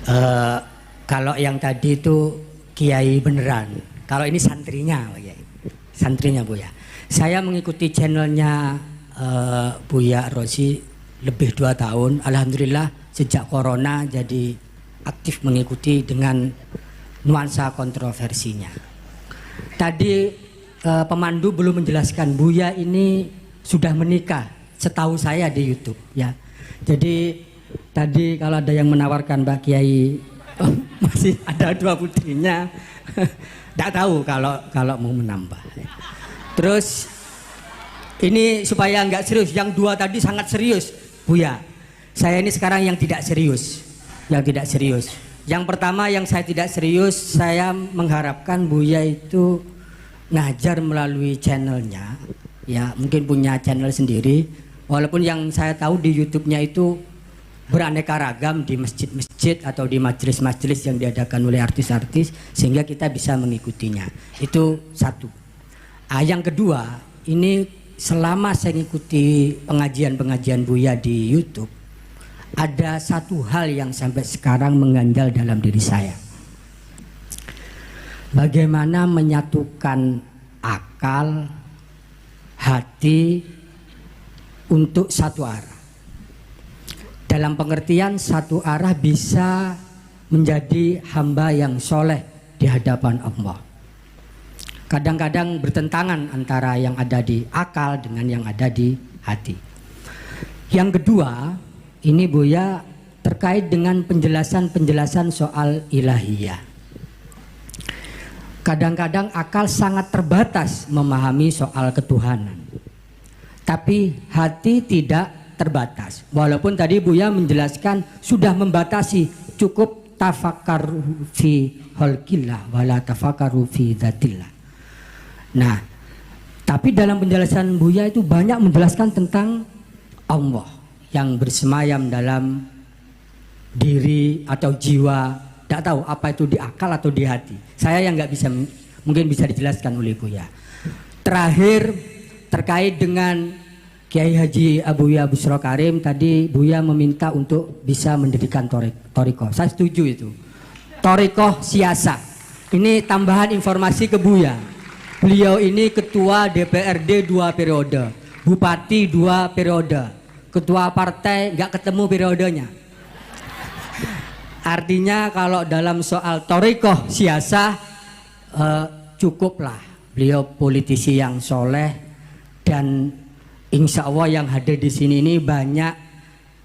Eh, Kalau yang tadi itu kiai beneran. Kalau ini santrinya, Pak Kiai. Santrinya Buya. Saya mengikuti channelnya Buya Rosi lebih 2 tahun. Alhamdulillah sejak corona jadi aktif mengikuti dengan nuansa kontroversinya. Tadi pemandu belum menjelaskan Buya ini sudah menikah, setahu saya di YouTube ya. Jadi tadi kalau ada yang menawarkan Mbak Kiai masih ada 2 putrinya, tidak tahu kalau mau menambah. Terus ini supaya nggak serius, yang 2 tadi sangat serius Buya. Saya ini sekarang yang tidak serius, Yang pertama yang saya tidak serius, saya mengharapkan Buya itu ngajar melalui channelnya, ya mungkin punya channel sendiri. Walaupun yang saya tahu di YouTube-nya itu beraneka ragam di masjid-masjid atau di majelis-majelis yang diadakan oleh artis-artis sehingga kita bisa mengikutinya. Itu satu. Yang kedua, ini selama saya mengikuti pengajian-pengajian Buya di YouTube, ada satu hal yang sampai sekarang mengganjal dalam diri saya. Bagaimana menyatukan akal, hati untuk satu arah. Dalam pengertian satu arah bisa menjadi hamba yang soleh di hadapan Allah. Kadang-kadang bertentangan antara yang ada di akal dengan yang ada di hati. Yang kedua, ini Buya terkait dengan penjelasan-penjelasan soal ilahiyah. Kadang-kadang akal sangat terbatas memahami soal ketuhanan. Tapi hati tidak terbatas. Walaupun tadi Buya menjelaskan sudah membatasi, cukup tafakkaru fi khalqillah wala tafakkaru fi dzatillah. Nah, tapi dalam penjelasan Buya itu banyak menjelaskan tentang Allah yang bersemayam dalam diri atau jiwa. Tidak tahu apa itu di akal atau di hati. Saya yang nggak bisa, mungkin bisa dijelaskan oleh Buya. Terakhir terkait dengan Kiai Haji Abuya Busro Karim, tadi Buya meminta untuk bisa mendirikan torikoh. Saya setuju itu. Torikoh siasa. Ini tambahan informasi ke Buya. Beliau ini ketua DPRD 2 periode, bupati 2 periode, ketua partai nggak ketemu periodenya. Artinya kalau dalam soal torikoh siasa cukuplah beliau politisi yang soleh, dan insya Allah yang hadir di sini ini banyak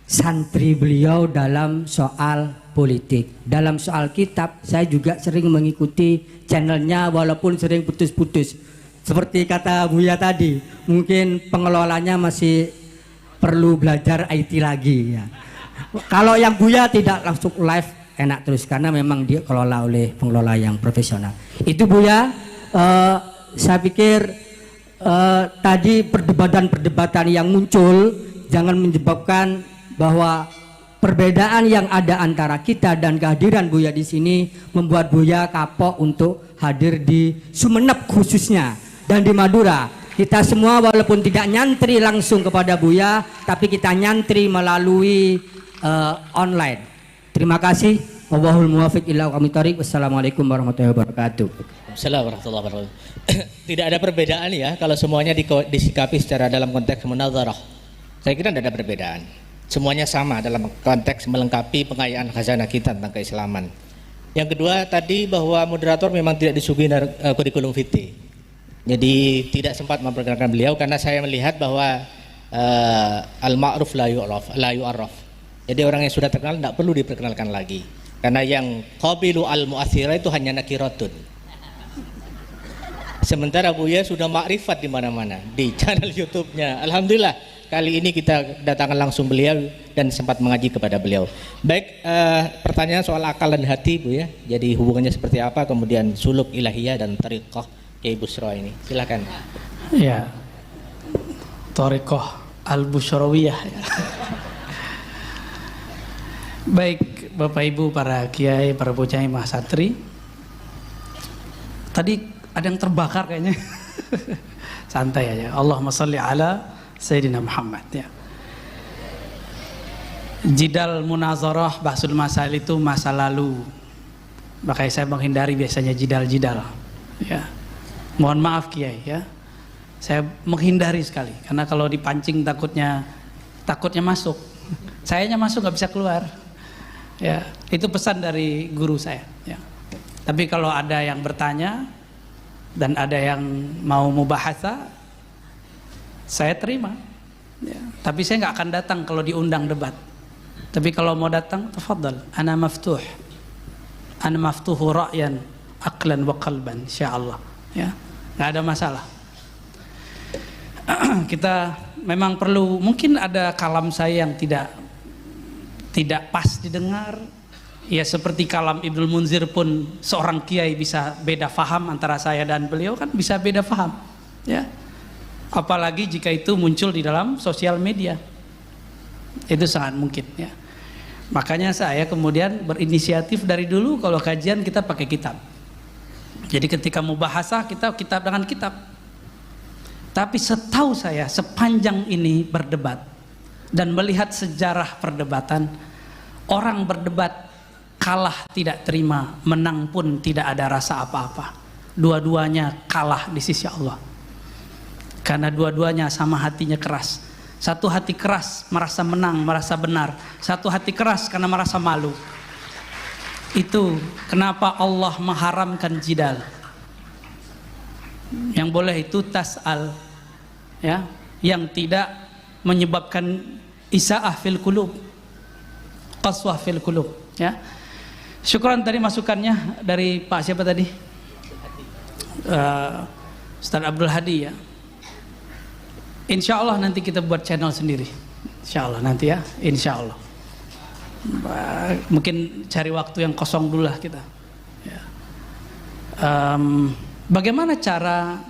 santri beliau dalam soal politik. Dalam soal kitab saya juga sering mengikuti channelnya walaupun sering putus-putus. Seperti kata Buya tadi, mungkin pengelolanya masih perlu belajar IT lagi ya. Kalau yang Buya tidak langsung live enak terus karena memang dia kelola oleh pengelola yang profesional. Itu Buya, saya pikir tadi perdebatan-perdebatan yang muncul jangan menyebabkan bahwa perbedaan yang ada antara kita dan kehadiran Buya di sini membuat Buya kapok untuk hadir di Sumeneb khususnya dan di Madura. Kita semua walaupun tidak nyantri langsung kepada Buya, tapi kita nyantri melalui online. Terima kasih. Wallahul muwaffiq ila aqwamit thoriq. Wassalamualaikum warahmatullahi wabarakatuh. Assalamualaikum warahmatullahi wabarakatuh. Tidak ada perbedaan ya kalau semuanya disikapi secara dalam konteks munadharah. Saya kira tidak ada perbedaan. Semuanya sama dalam konteks melengkapi pengayaan khazanah kita tentang keislaman. Yang kedua tadi bahwa moderator memang tidak disuguhi kurikulum vitae. Jadi tidak sempat memperkenalkan beliau karena saya melihat bahwa al-ma'ruf la yu'arraf. Jadi orang yang sudah terkenal tidak perlu diperkenalkan lagi. Karena yang qabilu al-mu'athira itu hanya nakiratun. Sementara Buya sudah makrifat di mana-mana di channel YouTube-nya. Alhamdulillah kali ini kita datangkan langsung beliau dan sempat mengaji kepada beliau. Baik, pertanyaan soal akal dan hati Buya. Jadi hubungannya seperti apa? Kemudian suluk ilahiyah dan tariqah Kiai Busro ini. Silakan. Ya, tariqah al-Bushrawiyah. Baik, Bapak Ibu, para kiai, para bocah mahasantri. Tadi ada yang terbakar kayaknya. Santai aja. Allahumma shalli ala Sayyidina Muhammad ya. Jidal munazarah bahsul masail itu masa lalu. Makanya saya menghindari biasanya jidal-jidal. Ya. Mohon maaf Kiai ya. Saya menghindari sekali karena kalau dipancing takutnya masuk. Sayanya masuk nggak bisa keluar. Ya, itu pesan dari guru saya. Ya. Tapi kalau ada yang bertanya dan ada yang mau mubahasa, saya terima. Ya. Tapi saya nggak akan datang kalau diundang debat. Tapi kalau mau datang, tafadhal. Ana maftuh. Ana maftuhu ra'yan, aqlan wa qalban, insyaallah. Ya. Nggak ada masalah. Kita memang perlu, mungkin ada kalam saya yang tidak pas didengar. Ya seperti kalam Ibnul Munzir pun seorang kiai bisa beda faham antara saya dan beliau kan bisa beda faham. Ya. Apalagi jika itu muncul di dalam sosial media. Itu sangat mungkin ya. Makanya saya kemudian berinisiatif dari dulu kalau kajian kita pakai kitab. Jadi ketika mau bahasa kita kitab dengan kitab. Tapi setahu saya sepanjang ini berdebat dan melihat sejarah perdebatan, orang berdebat kalah tidak terima, menang pun tidak ada rasa apa-apa. Dua-duanya kalah di sisi Allah. Karena dua-duanya sama hatinya keras. Satu hati keras merasa menang, merasa benar. Satu hati keras karena merasa malu. Itu kenapa Allah mengharamkan jidal. Yang boleh itu tas'al, ya, yang tidak menyebabkan isa'ah fil qulub, qaswah fil qulub, ya. Syukran tadi masukannya dari Pak siapa tadi? Ustaz Abdul Hadi ya. Insya Allah nanti kita buat channel sendiri. Insya Allah nanti ya, insya Allah. Mungkin cari waktu yang kosong dulu lah kita. Ya. Bagaimana cara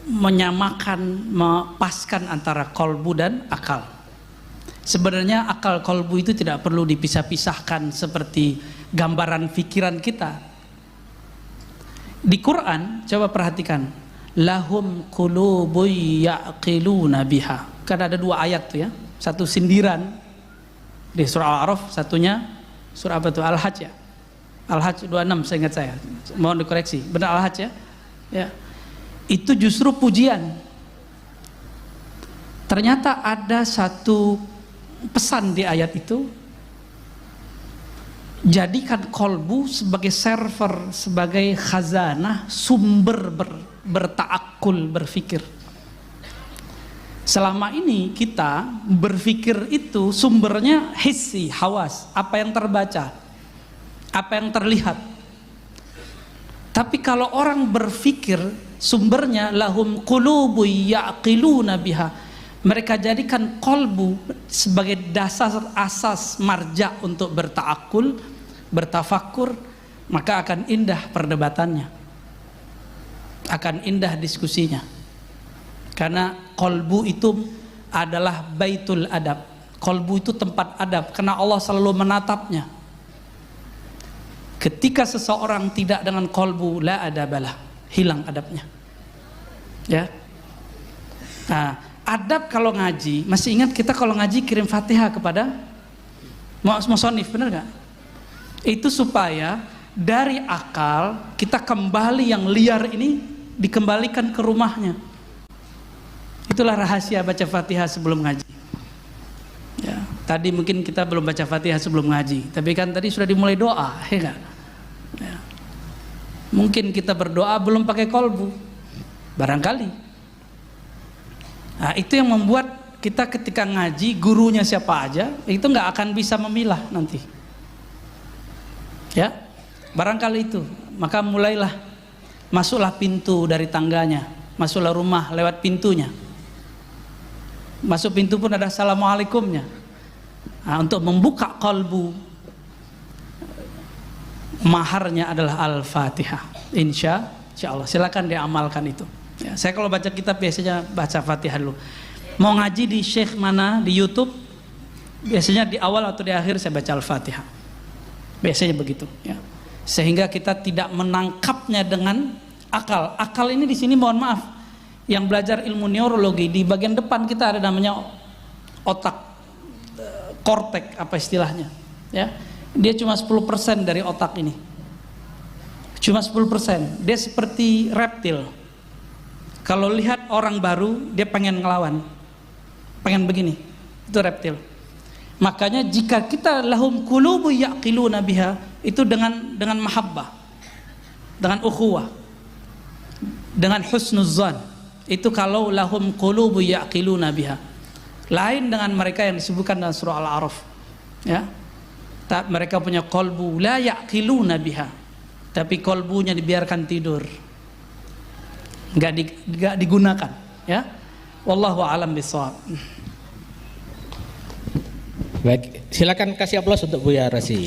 menyamakan, mepaskan antara kolbu dan akal? Sebenarnya akal kolbu itu tidak perlu dipisah-pisahkan seperti gambaran pikiran kita. Di Quran, coba perhatikan. Lahum qulubun ya'qiluna biha. Kan ada dua ayat tuh ya. Satu sindiran di surah Al-A'raf, satunya surah apa tuh? Al-Hajj ya. Al-Hajj 26 saya ingat saya. Mohon dikoreksi. Benar Al-Hajj ya? Ya. Itu justru pujian. Ternyata ada satu pesan di ayat itu. Jadikan kolbu sebagai server, sebagai khazanah, sumber bertaakul, berfikir. Selama ini kita berfikir itu sumbernya hissi, hawas, apa yang terbaca, apa yang terlihat. Tapi kalau orang berfikir sumbernya lahum qulubu ya'qiluna biha, mereka jadikan kolbu sebagai dasar asas marja untuk bertaakul, bertafakur, maka akan indah perdebatannya, akan indah diskusinya. Karena kolbu itu adalah baitul adab. Kolbu itu tempat adab, karena Allah selalu menatapnya. Ketika seseorang tidak dengan kolbu, la adabalah, hilang adabnya. Ya. Nah, adab kalau ngaji, masih ingat kita kalau ngaji kirim Fatihah kepada musonif, benar nggak? Itu supaya dari akal kita kembali yang liar ini dikembalikan ke rumahnya. Itulah rahasia baca Fatihah sebelum ngaji. Ya, tadi mungkin kita belum baca Fatihah sebelum ngaji, tapi kan tadi sudah dimulai doa, ya nggak? Ya. Mungkin kita berdoa belum pakai kolbu, barangkali. Nah, itu yang membuat kita ketika ngaji gurunya siapa aja itu nggak akan bisa memilah nanti. Ya, barangkali itu. Maka mulailah, masuklah pintu dari tangganya, masuklah rumah lewat pintunya. Masuk pintu pun ada assalamualaikumnya. Nah, untuk membuka kalbu, maharnya adalah Al-Fatihah. Insya Allah. Silakan diamalkan itu. Ya, saya kalau baca kitab biasanya baca Fatihah dulu. Mau ngaji di Syekh mana di YouTube, biasanya di awal atau di akhir saya baca Al-Fatihah. Biasanya begitu. Ya. Sehingga kita tidak menangkapnya dengan akal. Akal ini di sini mohon maaf, yang belajar ilmu neurologi di bagian depan kita ada namanya otak kortek apa istilahnya, ya. Dia cuma 10% dari otak ini. Cuma 10%. Dia seperti reptil. Kalau lihat orang baru, dia pengen ngelawan. Pengen begini. Itu reptil. Makanya jika kita lahum qulubu yaqiluna biha, itu dengan mahabbah, dengan ukhuwah, dengan husnuzzan. Itu kalau lahum qulubu yaqiluna biha. Lain dengan mereka yang disebutkan dalam surah Al-A'raf, ya. Mereka punya qalbu la yaqiluna biha, tapi qalbunya dibiarkan tidur, nggak digunakan, ya. Wallahu a'lam bishawab. Baik, silakan kasih aplaus untuk Buya Rosi.